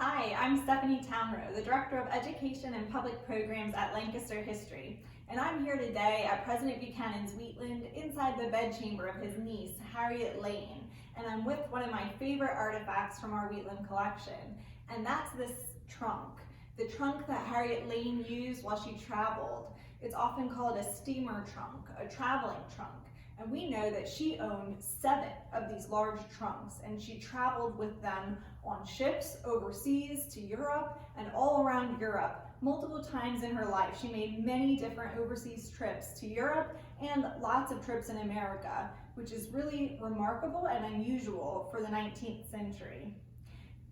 Hi, I'm Stephanie Townrow, the Director of Education and Public Programs at Lancaster History, and I'm here today at President Buchanan's Wheatland inside the bedchamber of his niece, Harriet Lane, and I'm with one of my favorite artifacts from our Wheatland collection, and that's this trunk. The trunk that Harriet Lane used while she traveled. It's often called a steamer trunk, a traveling trunk. And we know that she owned 7 of these large trunks, and she traveled with them on ships overseas to Europe and all around Europe multiple times in her life. She made many different overseas trips to Europe and lots of trips in America, which is really remarkable and unusual for the 19th century.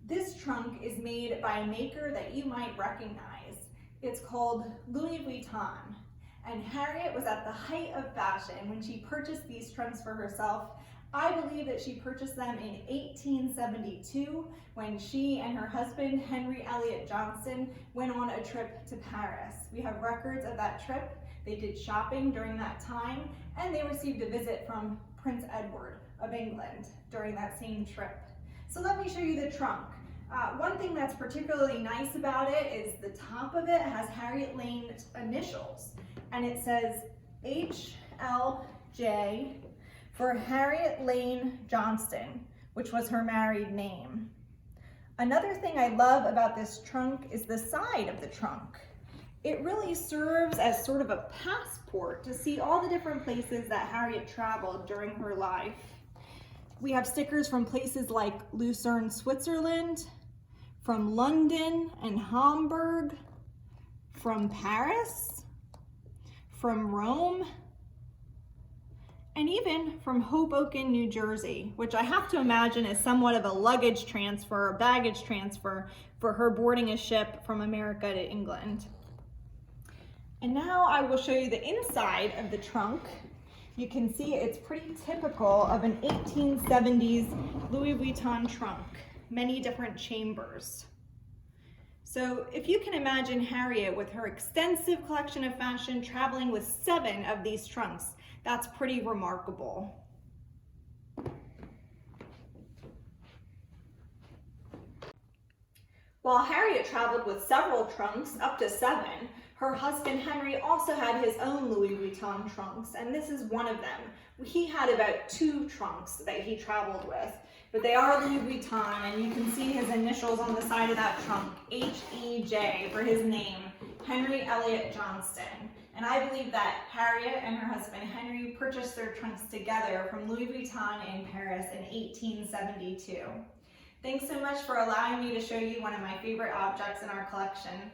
This trunk is made by a maker that you might recognize. It's called Louis Vuitton. And Harriet was at the height of fashion when she purchased these trunks for herself. I believe that she purchased them in 1872 when she and her husband, Harriet Lane Johnston, went on a trip to Paris. We have records of that trip. They did shopping during that time, and they received a visit from Prince Edward of England during that same trip. So let me show you the trunk. One thing that's particularly nice about it is the top of it has Harriet Lane's initials, and it says HLJ for Harriet Lane Johnston, which was her married name. Another thing I love about this trunk is the side of the trunk. It really serves as sort of a passport to see all the different places that Harriet traveled during her life. We have stickers from places like Lucerne, Switzerland, from London and Hamburg, from Paris, from Rome, and even from Hoboken, New Jersey, which I have to imagine is somewhat of a luggage transfer or baggage transfer for her boarding a ship from America to England. And now I will show you the inside of the trunk. You can see it's pretty typical of an 1870s Louis Vuitton trunk, many different chambers. So if you can imagine Harriet with her extensive collection of fashion traveling with 7 of these trunks, that's pretty remarkable. While Harriet traveled with several trunks, up to 7, her husband Henry also had his own Louis Vuitton trunks, and this is one of them. He had about 2 trunks that he traveled with, but they are Louis Vuitton, and you can see his initials on the side of that trunk, H-E-J for his name, Harriet Lane Johnston. And I believe that Harriet and her husband Henry purchased their trunks together from Louis Vuitton in Paris in 1872. Thanks so much for allowing me to show you one of my favorite objects in our collection.